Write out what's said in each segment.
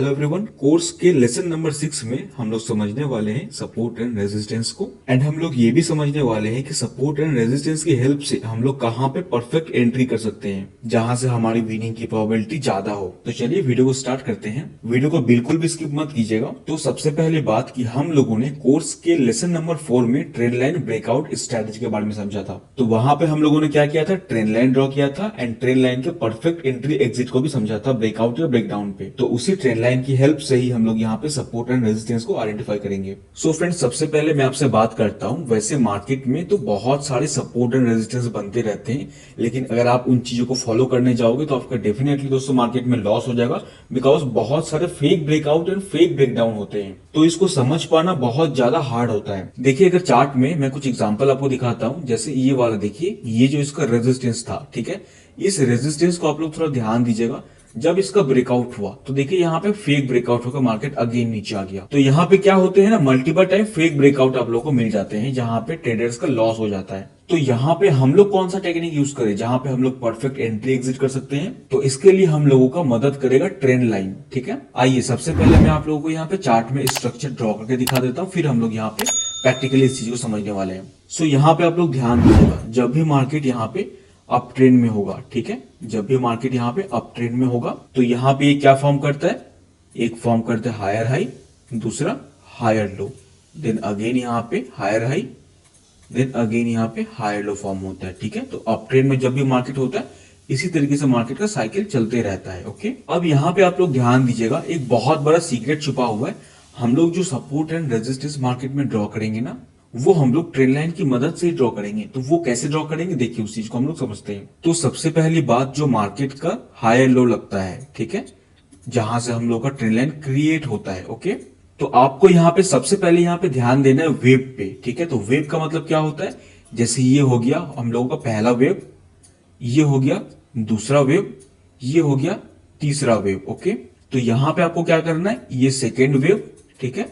Hello everyone, course के lesson number 6 में हम लोग समझने वाले हैं सपोर्ट एंड रेजिस्टेंस को। एंड हम लोग ये भी समझने वाले हैं कि सपोर्ट एंड रेजिस्टेंस की हेल्प से हम लोग कहाँ पे परफेक्ट एंट्री कर सकते हैं जहां से हमारी विनिंग की प्रोबेबिलिटी ज्यादा हो। तो चलिए वीडियो को स्टार्ट करते हैं। वीडियो को बिल्कुल भी स्किप मत कीजिएगा। तो सबसे पहले बात की हम लोगों ने कोर्स के लेसन नंबर 4 में ट्रेंड लाइन ब्रेकआउट स्ट्रेटेजी के बारे में समझा था। तो वहां पे हम लोगों ने क्या किया था, ट्रेंड लाइन ड्रॉ किया था एंड ट्रेंड लाइन के परफेक्ट एंट्री एग्जिट को भी समझा था ब्रेकआउट या ब्रेकडाउन पे। तो उसी ट्रेंड लाइन की हेल्प से ही हम लोग यहाँ पे सपोर्ट एंड रेजिस्टेंस को आइडेंटिफाई करेंगे। सो फ्रेंड्स, सबसे पहले मैं आपसे बात करता हूँ, वैसे मार्केट में तो बहुत सारे सपोर्ट एंड रेजिस्टेंस बनते रहते हैं, लेकिन अगर आप उन चीजों को फॉलो करने जाओगे तो आपका डेफिनेटली दोस्तों मार्केट में लॉस हो जाएगा, बिकॉज बहुत सारे fake breakout and fake breakdown होते हैं। तो इसको समझ पाना बहुत ज्यादा हार्ड होता है। देखिए, अगर चार्ट में मैं कुछ एग्जांपल आपको दिखाता हूँ, जैसे ये वाला देखिए, ये जो इसका रेजिस्टेंस था, ठीक है, इस रेजिस्टेंस को आप लोग थोड़ा ध्यान दीजिएगा। जब इसका ब्रेकआउट हुआ तो देखिए यहाँ पे फेक ब्रेकआउट होकर मार्केट अगेन नीचे आ गया। तो यहाँ पे क्या होते हैं ना, मल्टीपल टाइम फेक ब्रेकआउट आप लोगों को मिल जाते हैं जहां पे ट्रेडर्स का लॉस हो जाता है। तो यहाँ पे हम लोग कौन सा टेक्निक यूज करें जहां पे हम लोग परफेक्ट एंट्री एग्जिट कर सकते हैं? तो इसके लिए हम लोगों का मदद करेगा ट्रेंड लाइन। ठीक है, आइए सबसे पहले मैं आप लोगों को यहाँ पे चार्ट में स्ट्रक्चर ड्रॉ करके दिखा देता हूँ, फिर हम लोग यहाँ पे प्रैक्टिकली इस चीज को समझने वाले हैं। सो यहाँ पे आप लोग ध्यान दीजिएगा, जब भी मार्केट यहाँ पे अप ट्रेंड में होगा, ठीक है, जब भी मार्केट यहाँ पे अप ट्रेंड में होगा तो यहाँ पे क्या फॉर्म करता है, एक फॉर्म करता है हायर हाई, दूसरा हायर लो, देन अगेन यहाँ पे हायर हाई, देन अगेन यहाँ पे हायर लो फॉर्म होता है। ठीक है, तो अप ट्रेंड में जब भी मार्केट होता है इसी तरीके से मार्केट का साइकिल चलते रहता है। ओके, अब यहाँ पे आप लोग ध्यान दीजिएगा, एक बहुत बड़ा सीक्रेट छुपा हुआ है। हम लोग जो सपोर्ट एंड रेजिस्टेंस मार्केट में ड्रॉ करेंगे ना, वो हम लोग ट्रेंड लाइन की मदद से ड्रॉ करेंगे। तो वो कैसे ड्रॉ करेंगे, देखिए उस चीज को हम लोग समझते हैं। तो सबसे पहली बात, जो मार्केट का हायर लो लगता है, ठीक है, जहां से हम लोग का ट्रेंड लाइन क्रिएट होता है। ओके, तो आपको यहाँ पे सबसे पहले यहाँ पे ध्यान देना है वेव पे। ठीक है, तो वेव का मतलब क्या होता है, जैसे ये हो गया हम लोगों का पहला वेव, ये हो गया दूसरा वेव, ये हो गया तीसरा वेव। ओके, तो यहाँ पे आपको क्या करना है, ये सेकेंड वेव, ठीक है,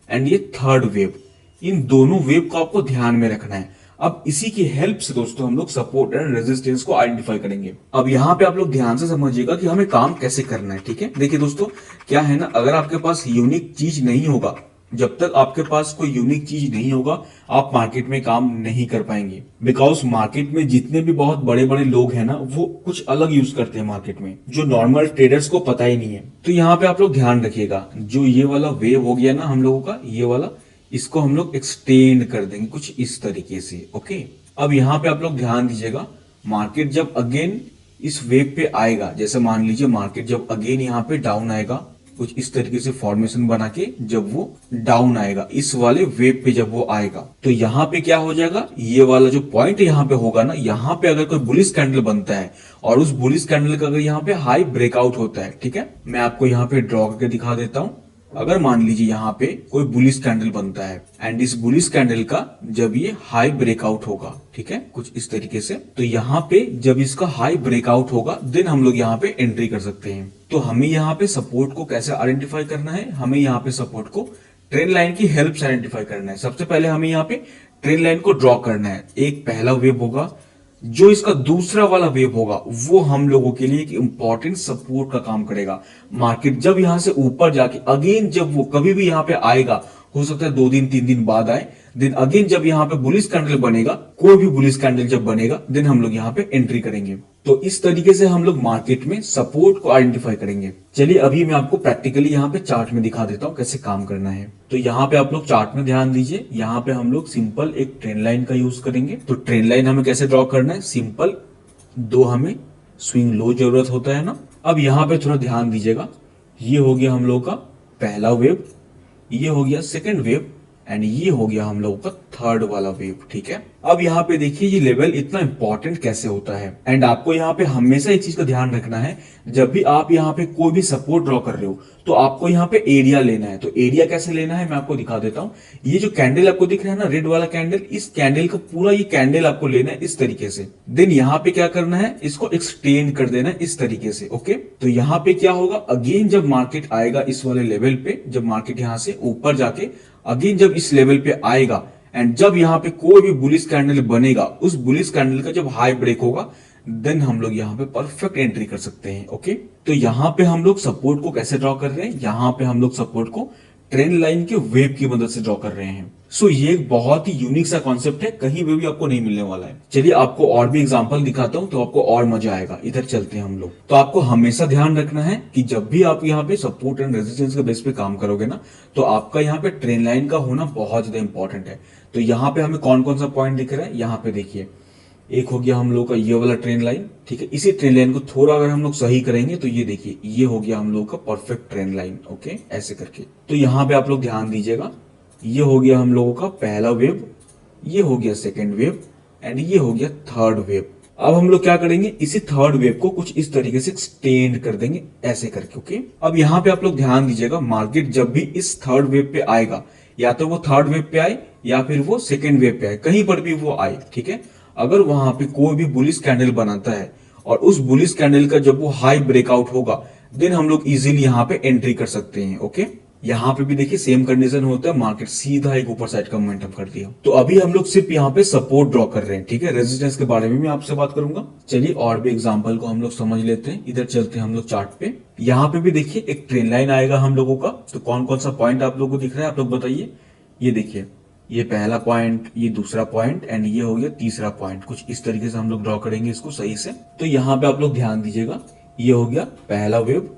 एंड ये थर्ड वेव, इन दोनों वेव को आपको ध्यान में रखना है। अब इसी की हेल्प से दोस्तों हम लोग सपोर्ट एंड रेजिस्टेंस को आइडेंटिफाई करेंगे। अब यहाँ पे आप लोग ध्यान से समझिएगा कि हमें काम कैसे करना है। ठीक है, देखिए दोस्तों, क्या है ना, अगर आपके पास यूनिक चीज नहीं होगा, जब तक आपके पास कोई यूनिक चीज नहीं होगा, आप मार्केट में काम नहीं कर पाएंगे। बिकॉज मार्केट में जितने भी बहुत बड़े बड़े लोग हैं ना, वो कुछ अलग यूज करते हैं मार्केट में, जो नॉर्मल ट्रेडर्स को पता ही नहीं है। तो यहाँ पे आप लोग ध्यान रखिएगा, जो ये वाला वेव हो गया ना हम लोगों का, ये वाला, इसको हम लोग एक्सटेंड कर देंगे कुछ इस तरीके से। ओके, अब यहाँ पे आप लोग ध्यान दीजिएगा, मार्केट जब अगेन इस वेव पे आएगा, जैसे मान लीजिए मार्केट जब अगेन यहाँ पे डाउन आएगा, कुछ इस तरीके से फॉर्मेशन बना के जब वो डाउन आएगा, इस वाले वेव पे जब वो आएगा, तो यहाँ पे क्या हो जाएगा, ये वाला जो पॉइंट यहाँ पे होगा ना, यहाँ पे अगर कोई बुलिश कैंडल बनता है और उस बुलिश कैंडल का अगर यहाँ पे हाई ब्रेकआउट होता है, ठीक है, मैं आपको यहाँ पे ड्रॉ करके दिखा देता हूँ। अगर मान लीजिए यहाँ पे कोई बुलिश कैंडल बनता है एंड इस बुलिश कैंडल का जब ये हाई ब्रेकआउट होगा, ठीक है, कुछ इस तरीके से, तो यहाँ पे जब इसका हाई ब्रेकआउट होगा, देन हम लोग यहाँ पे एंट्री कर सकते हैं। तो हमें यहाँ पे सपोर्ट को कैसे आइडेंटिफाई करना है, हमें यहाँ पे सपोर्ट को ट्रेंड लाइन की हेल्प से आइडेंटिफाई करना है। सबसे पहले हमें यहाँ पे ट्रेंड लाइन को ड्रॉ करना है। एक पहला वेव होगा, जो इसका दूसरा वाला वेव होगा वो हम लोगों के लिए एक इंपॉर्टेंट सपोर्ट का काम करेगा। मार्केट जब यहां से ऊपर जाके अगेन जब वो कभी भी यहां पे आएगा, हो सकता है 2 दिन 3 दिन बाद आए, देन अगेन जब यहाँ पे बुलिश कैंडल बनेगा, कोई भी बुलिश कैंडल जब बनेगा, देन हम लोग यहाँ पे एंट्री करेंगे। तो इस तरीके से हम लोग मार्केट में सपोर्ट को आइडेंटिफाई करेंगे। चलिए अभी मैं आपको प्रैक्टिकली यहाँ पे चार्ट में दिखा देता हूँ कैसे काम करना है। तो यहाँ पे आप लोग चार्ट में ध्यान दीजिए, यहाँ पे हम लोग सिंपल एक ट्रेंड लाइन का यूज करेंगे। तो ट्रेंड लाइन हमें कैसे ड्रॉ करना है, सिंपल 2 हमें स्विंग लो जरूरत होता है ना। अब यहाँ पे थोड़ा ध्यान दीजिएगा, ये हो गया हम लोग का पहला वेव, ये हो गया सेकेंड वेव, एंड ये हो गया हम लोगों का थर्ड वाला वेव। ठीक है, अब यहाँ पे देखिए ये लेवल इतना इंपॉर्टेंट कैसे होता है। एंड आपको यहाँ पे हमेशा एक चीज का ध्यान रखना है, जब भी आप यहाँ पे कोई भी सपोर्ट ड्रॉ कर रहे हो तो आपको यहाँ पे एरिया लेना है। तो एरिया कैसे लेना है मैं आपको दिखा देता हूँ। ये जो कैंडल आपको दिख रहा है ना, रेड वाला कैंडल, इस कैंडल का पूरा ये कैंडल आपको लेना है इस तरीके से। देन यहाँ पे क्या करना है, इसको एक्सटेंड कर देना है इस तरीके से। ओके, तो यहाँ पे क्या होगा, अगेन जब मार्केट आएगा इस वाले लेवल पे, जब मार्केट यहाँ से ऊपर जाके अगेन जब इस लेवल पे आएगा, एंड जब यहाँ पे कोई भी बुलिश कैंडल बनेगा, उस बुलिश कैंडल का जब हाई ब्रेक होगा, देन हम लोग यहाँ पे परफेक्ट एंट्री कर सकते हैं। ओके, तो यहाँ पे हम लोग सपोर्ट को कैसे ड्रॉ कर रहे हैं, यहाँ पे हम लोग सपोर्ट को ट्रेंड लाइन के वेव की मदद से ड्रॉ कर रहे हैं। सो ये एक बहुत ही यूनिक सा कॉन्सेप्ट है, कहीं पे भी आपको नहीं मिलने वाला है। चलिए आपको और भी एग्जांपल दिखाता हूं तो आपको और मजा आएगा। इधर चलते हैं हम लोग। तो आपको हमेशा ध्यान रखना है कि जब भी आप यहाँ पे सपोर्ट एंड रेजिस्टेंस के बेस पे काम करोगे ना, तो आपका यहाँ पे ट्रेंड लाइन का होना बहुत ज्यादा इंपॉर्टेंट है। तो यहाँ पे हमें कौन कौन सा पॉइंट दिख रहा है, यहाँ पे देखिए, एक हो गया हम लोग का ये वाला ट्रेंड लाइन, ठीक है। इसी ट्रेंड लाइन को थोड़ा अगर हम लोग सही करेंगे तो ये देखिए, ये हो गया हम लोग का परफेक्ट ट्रेंड लाइन। ओके, ऐसे करके। तो यहाँ पे आप लोग ध्यान दीजिएगा, ये हो गया हम लोगों का पहला वेव, ये हो गया सेकेंड वेव, एंड ये हो गया थर्ड वेव। अब हम लोग क्या करेंगे, इसी थर्ड वेव को कुछ इस तरीके से एक्सटेंड कर देंगे ऐसे करके। ओके, अब यहाँ पे आप लोग ध्यान दीजिएगा, मार्केट जब भी इस थर्ड वेव पे आएगा, या तो वो थर्ड वेव पे आए या फिर वो सेकेंड वेव पे आए, कहीं पर भी वो आए, ठीक है। अगर वहां पे कोई भी बुलिश कैंडल बनाता है और उस बुलिश कैंडल का जब वो हाई ब्रेकआउट होगा, देन हम लोग इजीली यहाँ पे एंट्री कर सकते हैं। ओके, यहाँ पे भी देखिए सेम कंडीशन होता है, मार्केट सीधा एक ऊपर साइड का मोमेंटम कर दिया। तो अभी हम लोग सिर्फ यहाँ पे सपोर्ट ड्रॉ कर रहे हैं, ठीक है। रेजिस्टेंस के बारे में मैं आपसे बात करूंगा। चलिए और भी एग्जांपल को हम लोग समझ लेते हैं। इधर चलते हैं हम लोग चार्ट पे। यहाँ पे भी देखिए एक ट्रेंड लाइन आएगा हम लोगों का। तो कौन कौन सा पॉइंट आप लोगों को दिख रहा है, आप लोग बताइए। ये देखिए, ये पहला पॉइंट, ये दूसरा पॉइंट, एंड ये हो गया तीसरा पॉइंट। कुछ इस तरीके से हम लोग ड्रॉ करेंगे इसको सही से। तो यहाँ पे आप लोग ध्यान दीजिएगा, ये हो गया पहला वेव,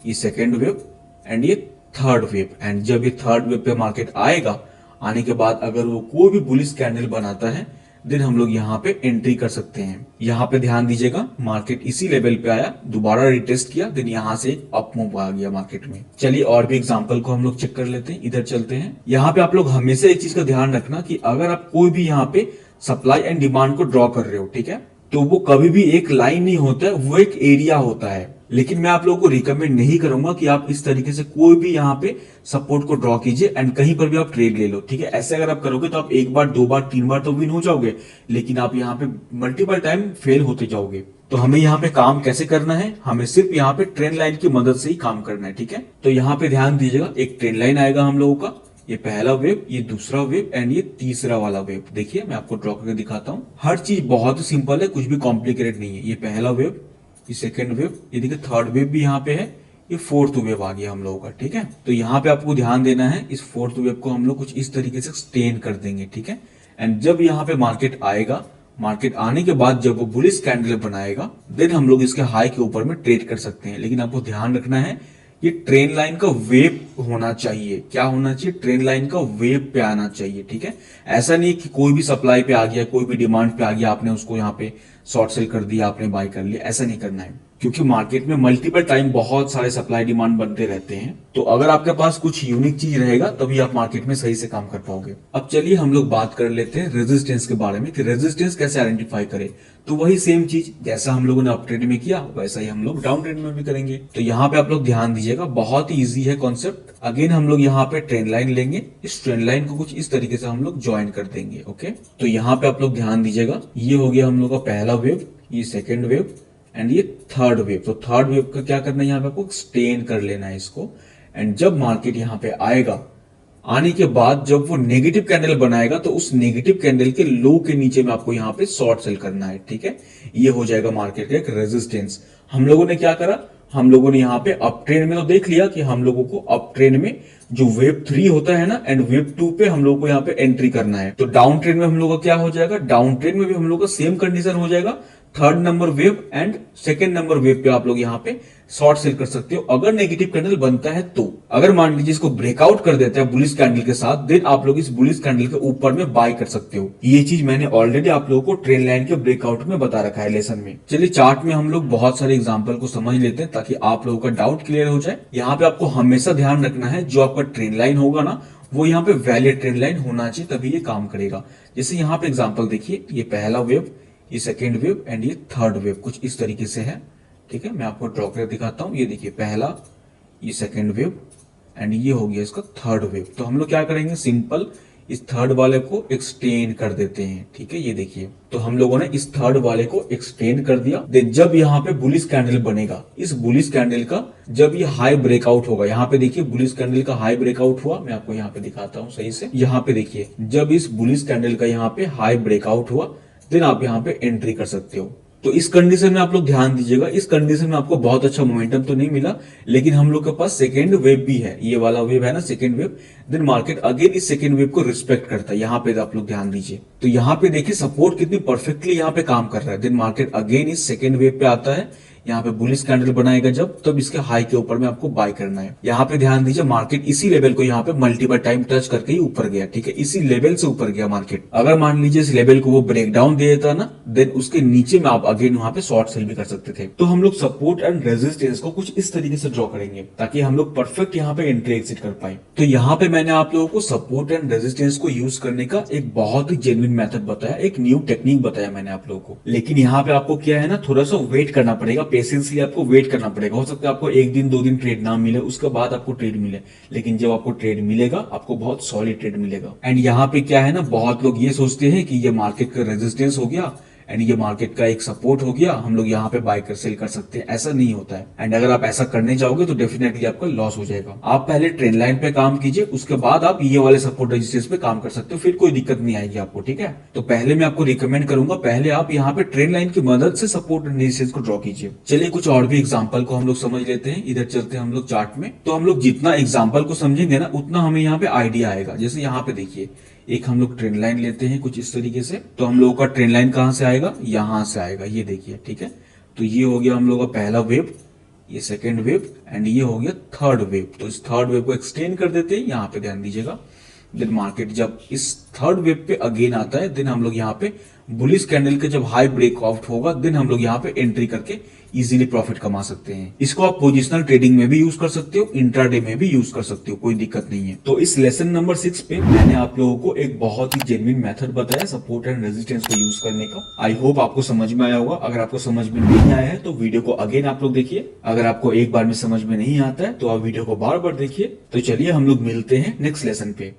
ये सेकेंड वेव, एंड ये थर्ड वेव। एंड जब ये थर्ड वेव पे मार्केट आएगा, आने के बाद अगर वो कोई भी बुलिश कैंडल बनाता है, देन हम लोग यहाँ पे एंट्री कर सकते हैं। यहाँ पे ध्यान दीजिएगा, मार्केट इसी लेवल पे आया, दोबारा रिटेस्ट किया, देन यहाँ से अप मूव आ गया मार्केट में। चलिए और भी एग्जांपल को हम लोग चेक कर लेते हैं। इधर चलते हैं। यहाँ पे आप लोग हमेशा एक चीज का ध्यान रखना कि अगर आप कोई भी यहाँ पे सप्लाई एंड डिमांड को ड्रॉ कर रहे हो, ठीक है, तो वो कभी भी एक लाइन नहीं होता है, वो एक एरिया होता है। लेकिन मैं आप लोगों को रिकमेंड नहीं करूंगा कि आप इस तरीके से कोई भी यहाँ पे सपोर्ट को ड्रॉ कीजिए एंड कहीं पर भी आप ट्रेड ले लो, ठीक है। ऐसे अगर आप करोगे तो आप एक बार, दो बार, तीन बार तो विन हो जाओगे, लेकिन आप यहाँ पे मल्टीपल टाइम फेल होते जाओगे। तो हमें यहाँ पे काम कैसे करना है, हमें सिर्फ यहाँ पे ट्रेंड लाइन की मदद से ही काम करना है, ठीक है। तो यहाँ पे ध्यान दीजिएगा, एक ट्रेंड लाइन आएगा हम लोगों का, ये पहला वेव, ये दूसरा वेव, एंड ये तीसरा वाला वेव। देखिए मैं आपको ड्रॉ करके दिखाता हूँ। हर चीज बहुत ही सिंपल है, कुछ भी कॉम्प्लिकेटेड नहीं है। ये पहला वेव, ये सेकेंड वेव, ये देखिए थर्ड वेव भी यहाँ पे है, ये फोर्थ वेव आ गया हम लोगों का, ठीक है। तो यहाँ पे आपको ध्यान देना है, इस फोर्थ वेव को हम लोग कुछ इस तरीके से एक्सटेंड कर देंगे, ठीक है। एंड जब यहाँ पे मार्केट आएगा, मार्केट आने के बाद जब वो बुलिश कैंडल बनाएगा, देन हम लोग इसके हाई के ऊपर में ट्रेड कर सकते हैं। लेकिन आपको ध्यान रखना है, ये ट्रेंड लाइन का वेव होना चाहिए। क्या होना चाहिए, ट्रेंड लाइन का वेव पे आना चाहिए, ठीक है। ऐसा नहीं कि कोई भी सप्लाई पे आ गया, कोई भी डिमांड पे आ गया, आपने उसको यहाँ पे शॉर्ट सेल कर दिया, आपने बाय कर लिया, ऐसा नहीं करना है। क्योंकि मार्केट में मल्टीपल टाइम बहुत सारे सप्लाई डिमांड बनते रहते हैं। तो अगर आपके पास कुछ यूनिक चीज रहेगा तभी आप मार्केट में सही से काम कर पाओगे। अब चलिए हम लोग बात कर लेते हैं रेजिस्टेंस के बारे में कि रेजिस्टेंस कैसे आइडेंटिफाई करें। तो वही सेम चीज जैसा हम लोगों ने अप ट्रेड में किया, वैसा ही हम लोग डाउन ट्रेड में भी करेंगे। तो यहाँ पे आप लोग ध्यान दीजिएगा, बहुत ही इजी है कॉन्सेप्ट। अगेन हम लोग यहाँ पे ट्रेंड लाइन लेंगे, इस ट्रेंड लाइन को कुछ इस तरीके से हम लोग ज्वाइन कर देंगे। ओके, तो यहाँ पे आप लोग ध्यान दीजिएगा, ये हो गया हम लोग का पहला वेव, ये सेकेंड वेव, एंड ये थर्ड वेव। तो थर्ड वेव का क्या करना है, यहाँ पे आपको एक्सटेंड कर लेना है इसको। एंड जब मार्केट यहाँ पे आएगा, आने के बाद जब वो नेगेटिव कैंडल बनाएगा, तो उस नेगेटिव कैंडल के लो के नीचे में आपको यहाँ पे शॉर्ट सेल करना है, ठीक है। ये हो जाएगा मार्केट का एक रेजिस्टेंस। हम लोगों ने क्या करा, हम लोगों ने यहाँ पे अप ट्रेंड में तो देख लिया कि हम लोगों को अप ट्रेंड में जो वेव 3 होता है ना, एंड वेव 2 पे हम लोगों को यहाँ पे एंट्री करना है। तो डाउन ट्रेंड में हम लोगों का क्या हो जाएगा, डाउन ट्रेंड में भी हम लोग का सेम कंडीशन हो जाएगा। Third number wave and second number wave पे आप लोग यहाँ पे शॉर्ट सेल कर सकते हो अगर नेगेटिव कैंडल बनता है। तो अगर मान लीजिए इसको ब्रेकआउट कर देता है बुलिश कैंडल के साथ, देन आप लोग इस बुलिश कैंडल के ऊपर में बाय कर सकते हो। ये चीज मैंने ऑलरेडी आप लोगों को ट्रेंड लाइन के ब्रेकआउट में बता रखा है लेसन में। चलिए चार्ट में हम लोग बहुत सारे एग्जांपल को समझ लेते हैं ताकि आप लोगों का डाउट क्लियर हो जाए। यहाँ पे आपको हमेशा ध्यान रखना है, जो आपका ट्रेंड लाइन होगा ना, वो यहाँ पे वैलिड ट्रेंड लाइन होना चाहिए, तभी ये काम करेगा। जैसे यहाँ पे एग्जाम्पल देखिए, ये पहला वेव, ये सेकेंड वेव, एंड ये थर्ड वेव कुछ इस तरीके से है, ठीक है। मैं आपको ड्रॉ कर दिखाता हूँ। ये देखिए पहला, ये सेकेंड वेव, एंड ये हो गया इसका थर्ड वेव। तो हम लोग क्या करेंगे, सिंपल इस थर्ड वाले को एक्सटेंड कर देते हैं, ठीक है। ये देखिए, तो हम लोगों ने इस थर्ड वाले को एक्सटेंड कर दिया। देन जब यहाँ पे बुलिश कैंडल बनेगा, इस बुलिश कैंडल का जब ये हाई ब्रेकआउट होगा, यहाँ पे देखिए बुलिश कैंडल का हाई ब्रेकआउट हुआ, मैं आपको यहाँ पे दिखाता हूँ सही से। यहाँ पे देखिए, जब इस बुलिश कैंडल का यहाँ पे हाई ब्रेकआउट हुआ, देन आप यहाँ पे एंट्री कर सकते हो। तो इस कंडीशन में आप लोग ध्यान दीजिएगा, इस कंडीशन में आपको बहुत अच्छा मोमेंटम तो नहीं मिला, लेकिन हम लोग के पास सेकेंड वेव भी है, ये वाला वेव है ना second wave, then market again इस सेकेंड वेव को रिस्पेक्ट करता है। यहाँ पे आप लोग ध्यान दीजिए, तो यहाँ पे देखिए सपोर्ट कितनी परफेक्टली यहाँ पे काम कर रहा है। देन मार्केट अगेन इस सेकेंड वेव पे आता है, यहाँ पे बुलिश कैंडल बनाएगा जब, तब इसके हाई के ऊपर में आपको बाय करना है। यहाँ पे ध्यान दीजिए, मार्केट इसी लेवल को यहाँ पे मल्टीपल टाइम टच करके ही ऊपर गया, ठीक है, इसी लेवल से ऊपर गया मार्केट। अगर मान लीजिए इस लेवल को वो ब्रेक डाउन दे देता ना, देन उसके नीचे में आप अगेन वहां पे शॉर्ट सेल भी कर सकते थे। तो हम लोग सपोर्ट एंड रेजिस्टेंस को कुछ इस तरीके से ड्रॉ करेंगे ताकि हम लोग परफेक्ट यहाँ पे एंट्री एग्जिट कर पाए। तो यहाँ पे मैंने आप लोगों को सपोर्ट एंड रेजिस्टेंस को यूज करने का एक बहुत ही जेन्युइन मेथड बताया, एक न्यू टेक्निक बताया मैंने आप लोगों को। लेकिन यहाँ पे आपको क्या है ना, थोड़ा सा वेट करना पड़ेगा, पेशेंसली आपको वेट करना पड़ेगा। हो सकता है आपको एक दिन दो दिन ट्रेड ना मिले, उसके बाद आपको ट्रेड मिले, लेकिन जब आपको ट्रेड मिलेगा आपको बहुत सॉलिड ट्रेड मिलेगा। एंड यहाँ पे क्या है ना, बहुत लोग ये सोचते हैं कि ये मार्केट का रेजिस्टेंस हो गया एंड ये मार्केट का एक सपोर्ट हो गया, हम लोग यहाँ पे बाय कर सेल कर सकते हैं। ऐसा नहीं होता है, एंड अगर आप ऐसा करने जाओगे तो डेफिनेटली आपका लॉस हो जाएगा। आप पहले ट्रेंड लाइन पे काम कीजिए, उसके बाद आप ये वाले सपोर्ट रेजिस्टेंस पे काम कर सकते हो, फिर कोई दिक्कत नहीं आएगी आपको, ठीक है। तो पहले मैं आपको रिकमेंड करूंगा, पहले आप यहाँ पे ट्रेंड लाइन की मदद से सपोर्ट एंड रेजिस्टेंस को ड्रॉ कीजिए। चलिए कुछ और भी एग्जाम्पल को हम लोग समझ लेते हैं। इधर चलते हैं हम लोग चार्ट में, तो हम लोग जितना एग्जाम्पल को समझेंगे ना उतना हमें यहाँ पे आइडिया आएगा। जैसे यहाँ पे देखिए, एक हम लोग ट्रेंड लाइन लेते हैं कुछ इस तरीके से, तो हम लोगों का ट्रेंड लाइन कहां से आएगा, यहां से आएगा, ये देखिए, ठीक है। तो ये हो गया हम लोगों का पहला वेव, ये सेकेंड वेव, एंड ये हो गया थर्ड वेव। तो इस थर्ड वेव को एक्सटेंड कर देते हैं, यहाँ पे ध्यान दीजिएगा। देन मार्केट जब इस थर्ड वेव पे अगेन आता है, देन हम लोग यहाँ पे बुलिश कैंडल के जब हाई ब्रेकआउट होगा, देन हम लोग यहाँ पे एंट्री करके इजीली प्रॉफिट कमा सकते हैं। इसको आप पोजिशनल ट्रेडिंग में भी यूज कर सकते हो, इंट्राडे में भी यूज कर सकते हो, कोई दिक्कत नहीं है। तो इस लेसन नंबर 6 पे मैंने आप लोगों को एक बहुत ही जेन्युइन मेथड बताया सपोर्ट एंड रेजिस्टेंस को यूज करने का। आई होप आपको समझ में आया होगा। अगर आपको समझ में नहीं आया है तो वीडियो को अगेन आप लोग देखिए। अगर आपको एक बार में समझ में नहीं आता है तो आप वीडियो को बार बार देखिए। तो चलिए हम लोग मिलते हैं नेक्स्ट लेसन पे।